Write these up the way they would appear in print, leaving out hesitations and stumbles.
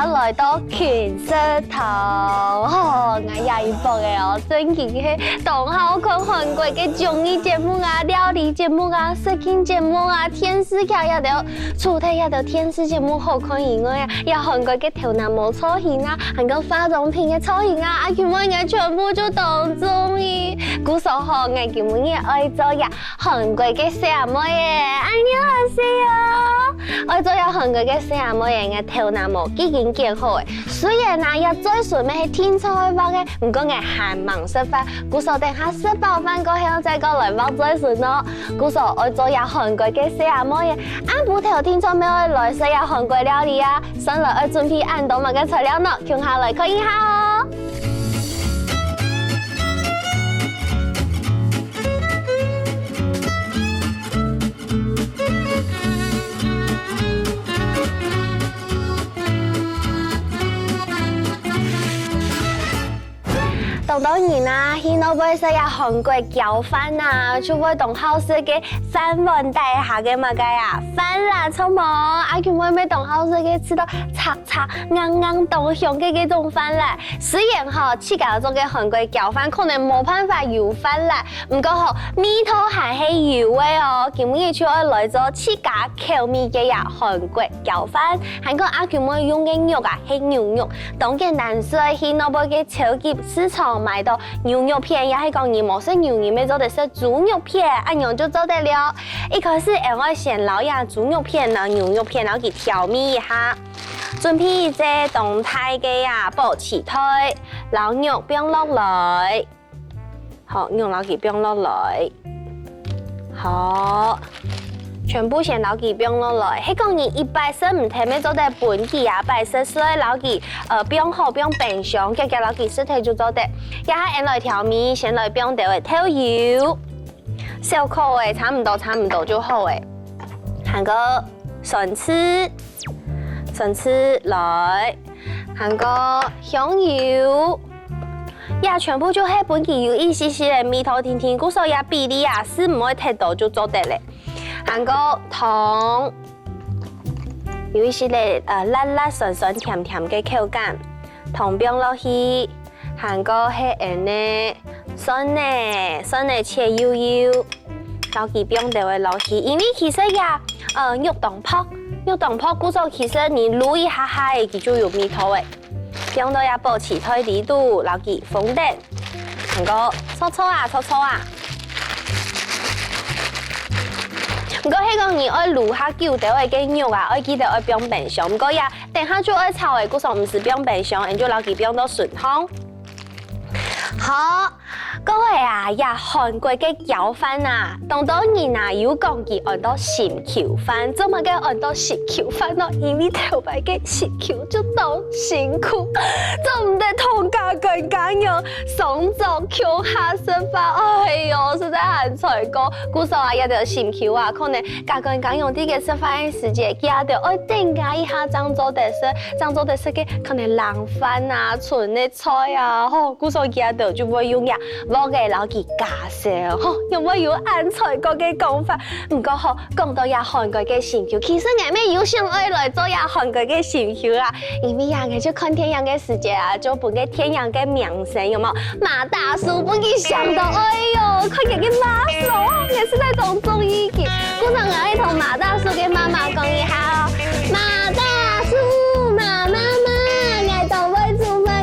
来到群舌头，我也一播的哦。最近去同好看韩国嘅综艺节目啊、料理节目啊、色情节目啊、电视剧也都除睇也都电视节目好看以外啊，也韩國嘅頭男模造型啊，韓國化妝品嘅造型啊，佢們嘅全部都當中意。古時候我佢們也愛做呀韓國嘅小妹耶，안녕하세요。愛做呀韓國嘅小妹嘅頭男模已經結好嘅，雖然啊也最順咩係天菜包嘅，唔過我還忙食飯，古時候等下食飽飯過後再過來包最順咯。古時候愛做呀韓國嘅小妹嘅，啱唔頭天菜咩愛來食呀韓國料理啊，上來愛準備按到乜嘅材料呢？聽下來看一下哦。當然啦，現在會食呀韓國餃飯啊，就會同好食嘅飯碗帶下嘅乜嘅呀飯啦，錯冇？阿佢會咪同好食嘅吃到擦擦硬硬當香嘅嗰種飯啦。雖然嗬，自家做嘅韓國餃飯可能冇辦法油飯啦，唔過嗬，味道還係油嘅哦。今日就要來做自家口味嘅呀韓國餃飯，韓國阿佢會用嘅肉啊係牛肉，當然難說現在會嘅超級市場買到牛肉片，也係講你冇食牛肉咩做得食豬肉片，按樣就做得了。一開始我先撈呀豬肉片啦、牛肉片，然後佢調味一下，準備一隻動態嘅呀保持腿，撈肉放落來，好，肉撈佢放落來，好。全部先撈佢放落來，係講你100唔睇咩做得本地啊，100所以撈佢放好放冰箱，結果撈佢實體就做得。也係來調味，先來放掉嘅頭油，小口嘅差唔多就好誒。韓國蒜絲來，韓國香油。也全部就係本地有一絲絲嘅味道，甜古所以比例啊，是唔會太多就做得咧。韓國糖有一些咧辣辣酸酸甜甜嘅口感，糖放落去。韓國係呢酸呢切幼幼，然後佢放掉嘅落去，因為其實呀肉凍泡古時候其實你滷一下下嘅佢就有味道嘅，放到呀保持退啲度，然後佢封頂。韓國搓啊。唔過迄個你愛滷下久掉嘅雞肉啊，愛記得愛放冰箱。唔過呀，等下就愛炒嘅，古時候唔是放冰箱，你就撈佢放到順湯。好，各位啊，呀韓國嘅餃飯啊，當然啊有講佢按到鹹口飯，做乜嘅按到鹹口飯咯？因為頭擺嘅鹹口就當辛苦，做唔得同家更加樣，雙手口下食飯，哎呦，實在很脆過。古時候啊，有條鹹口啊，可能家更加用啲嘅食飯嘅時間，加到愛增加一下裝做得食嘅可能冷飯啊、純嘅菜啊，吼，古時候加到就會用呀，攞嘅攞佢加少，吼，有冇有按菜國嘅講法？唔過吼，講到呀韓國嘅鹹口，其實我咩有想愛來做呀韓國嘅鹹口啊，因為呀我就看天陽嘅時節啊，就本個天陽嘅名聲有冇？馬大叔本佢想到，哎呦，佢嘅馬嫂也是在當綜藝嘅，古常我係同馬大叔嘅媽媽講一下哦，馬大叔，媽媽。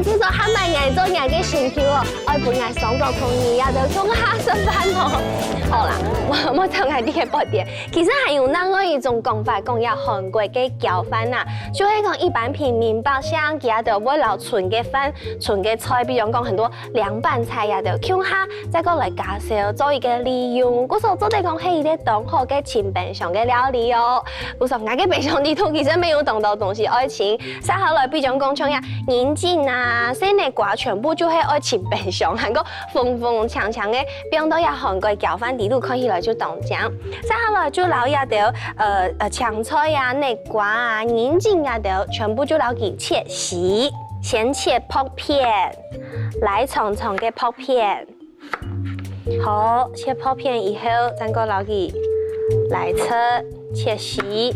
古時候喊埋嗌做嗌嘅鹹口哦，愛本嗌爽到同意呀，就衝下食飯咯。好啦，我就嗌啲嘅播點。其實還有另外一種講法，講呀韓國嘅餃飯啊，就係講一般平民百姓佢就會撈純嘅飯、純嘅菜，比如講很多涼拌菜呀，就放下再過來加少做一個利用。古時候做得講係一啲當好嘅清冰箱嘅料理哦。古時候嗌嘅冰箱裡頭其實沒有凍到東西愛清，晒下來比如講像呀銀針啊、西瓜瓜全部就係愛清冰箱，韓國風長長嘅，放到呀韓國餃飯底度看起來就凍醬，晒下來就撈呀條青菜呀、內瓜啊、銀針呀條全部就撈佢切絲，先切薄片，來長長嘅薄片，好切薄片以後，再個撈佢來切絲，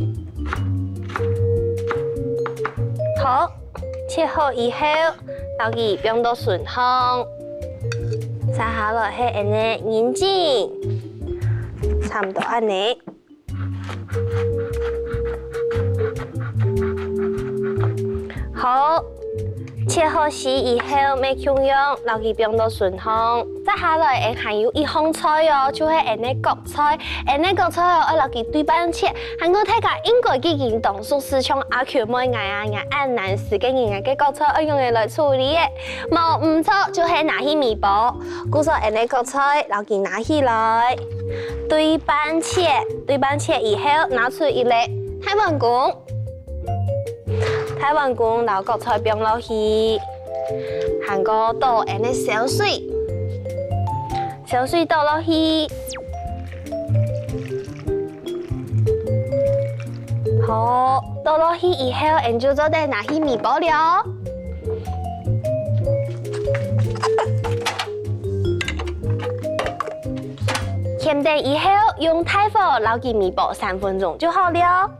好。切好以后，留佢放到顺风，撒下落去安尼银针，差唔多安尼。好。 切好丝以后，要香用，留佢放到顺风。再下来，会含有一香菜哦，就是安尼割菜，安尼割菜哦，要留佢对半切。韩国大家应该已经懂熟市场阿球每ngày啊，按难时间嘅嘅割菜要用嚟来处理嘅。冇唔错，就是拿起面包，故说安尼割菜，留佢拿起来，对半切，对半切以后拿出一粒台湾กุ้ง。 台湾กุ้ง留割菜放落去，韩國倒安尼小水，小水倒落去，好倒落去以後，然就做得拿起面包了。添定以後，用大火撈佢面包3分鐘就好了。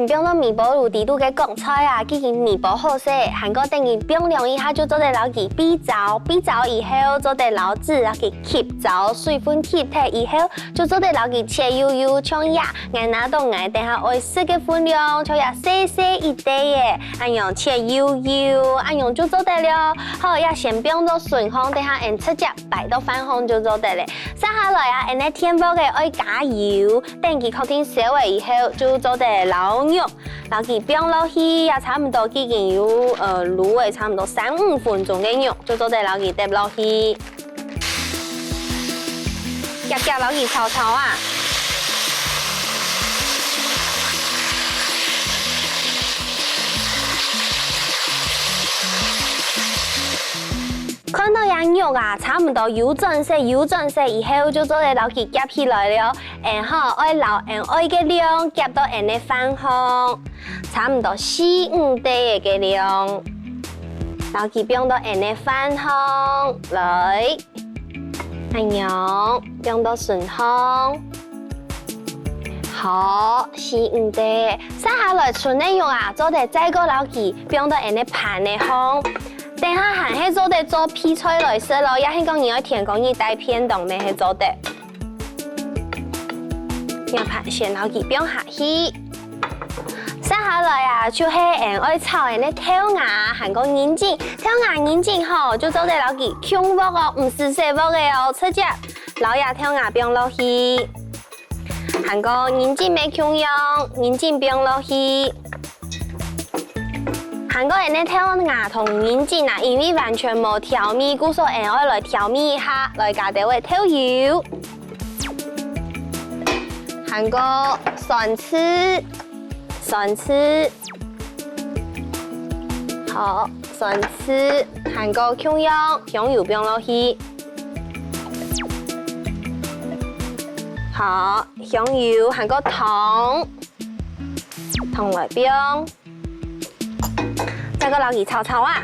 放到面包炉底度嘅割菜啊，已經面包好勢，韓國等於冰涼一下就做得撈佢煸糟，煸糟以後做得撈子，撈佢吸糟，水分吸退以後就做得撈佢切幼幼，像呀，挨拿到挨，等下愛食嘅分量，像呀細細一啲嘅，按樣切幼幼，按樣就做得了。好，呀先放到順風，等下按直接擺到翻風就做得咧。接下來啊，按呢天火嘅愛加油，等佢確定燒嘅以後就做得撈肉。 然後佢放落去也差唔多已經有滷嘅差唔多3-5分鐘嘅肉，就做得然後佢跌落去，夾夾落去炒炒啊。看到呀肉啊，差唔多有轉色以後，就做得撈佢夾起來了。然後愛撈愛嘅量夾到安尼翻紅，差唔多4-5滴嘅量，撈佢放到安尼翻紅來，咁樣放到順紅。好，4-5滴，接下來剩嘅肉啊，做得再個撈佢放到安尼盤嘅紅。 等下還係做得做皮菜來食咯，也係講你要填講你帶片檔咩係做得。要盤先撈佢放下去，接下來啊就係愛炒嘅跳牙，韓國銀針，跳牙銀針吼就做得撈佢強鑊哦，唔是細鑊嘅哦，直接撈呀跳牙放落去，韓國銀針咩強用，銀針放落去。 韓國人咧跳牙同銀針啊，因為完全冇調味，故所以我來調味一下，來加啲位調油。韓國蒜絲，好蒜絲，韓國香油放落去，好香油，韓國糖來放。 再個撈佢炒炒啊，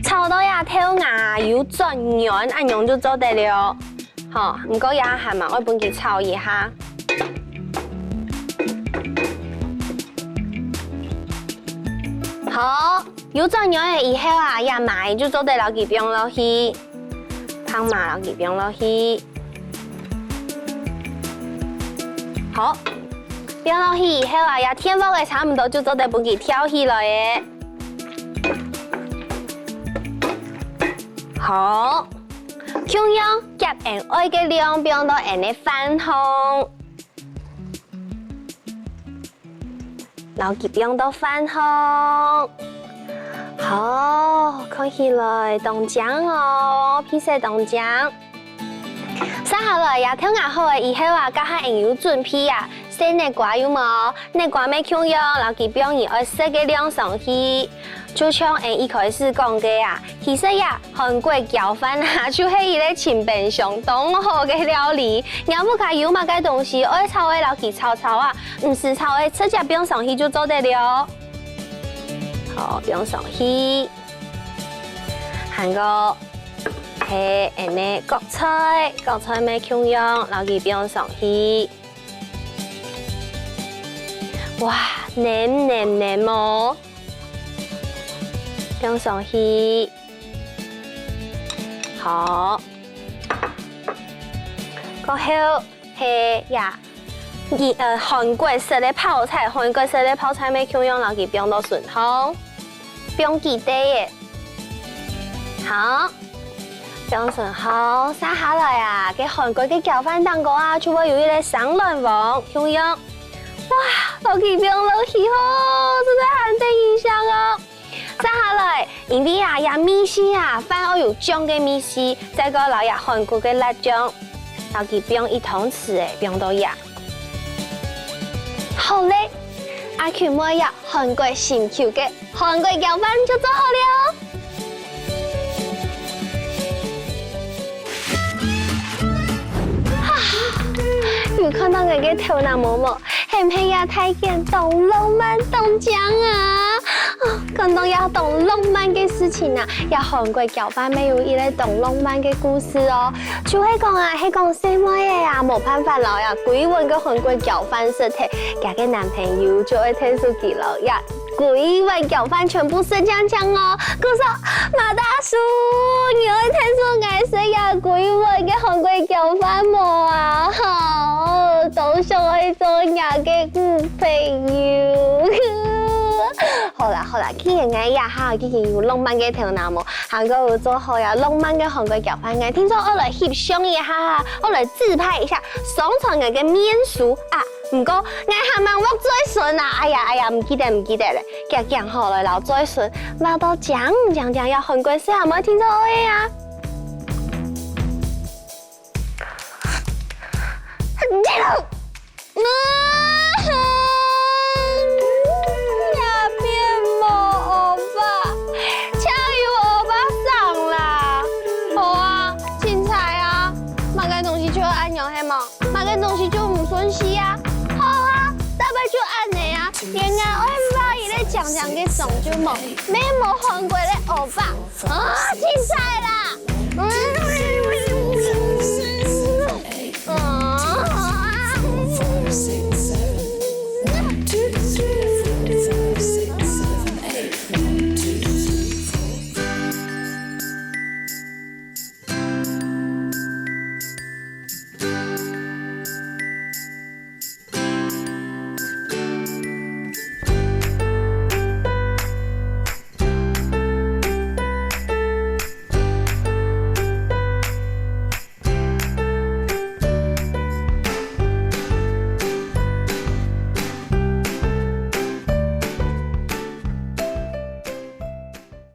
炒到呀跳牙有轉軟，按樣就做得了。好，唔過呀係嘛，我幫佢炒一下。好，有轉軟嘅以後啊，呀麻就做得撈佢放落去，湯麻撈佢放落去。好。 放落去以後啊，也天火嘅差唔多就做得幫佢跳起來嘅。好，咁樣夾愛嘅量放到安尼翻紅，撈佢放到翻紅。好，看起來凍漿哦，皮色凍漿。接下來也跳牙好嘅以後啊，加下有準備啊。 洗內瓜有冇？內瓜咩強用？然後佢表現愛食嘅量上去，就像一開始講嘅啊，其實呀，韓國餃飯啊，就係一個清便相當好嘅料理。你不加油嘛，嘅東西愛炒嘅，然後佢炒啊，唔是炒嘅，直接表上去就做得了。好，表上去，韓國係安尼國菜咩腔樣，留佢變上去。哇，黏哦，變上去。好，過後係呀，韓國式嘅泡菜，咩腔樣，留佢變到順湯，變幾滴嘅。好。變成好，撒下來啊！給韓國嘅攪飯蛋糕啊，除咗有一個雙卵黃，咁樣，哇，老氣變老氣哦，真係很得印象哦。撒下來，因為啊，呀米絲啊，飯要有醬嘅米絲，再個落呀韓國嘅辣醬，老氣變一湯匙誒，變到呀。好嘞，阿全妹呀，韓國新橋嘅韓國攪飯就做好了。有看到我嘅頭腦毛毛，係唔係呀？睇見懂浪漫懂講啊！講到要懂浪漫嘅事情啊，呀韓國攪飯沒有一個懂浪漫嘅故事哦。就係講啊，係講什麼嘢呀？冇辦法啦呀，鬼混個韓國攪飯食體，嫁嘅男朋友就會睇出佢啦呀。鬼混攪飯全部是醬醬哦。佢說馬大叔，你會睇出我係呀鬼混嘅韓國攪飯冇啊？好，都想去做我嘅朋友。好啦，既然我呀哈，既然有浪漫嘅頭腦冇，韓國有做好呀浪漫嘅韓國攪飯，我聽說我來翕相一下哈，我來自拍一下，上傳我嘅面書啊。唔過我係咪我最順啊？哎呀，唔記得咧，講好來留最順，話到講呀韓國事，有冇聽到我呀？講嘅種就冇，沒韓國的歐巴啊，精彩啦！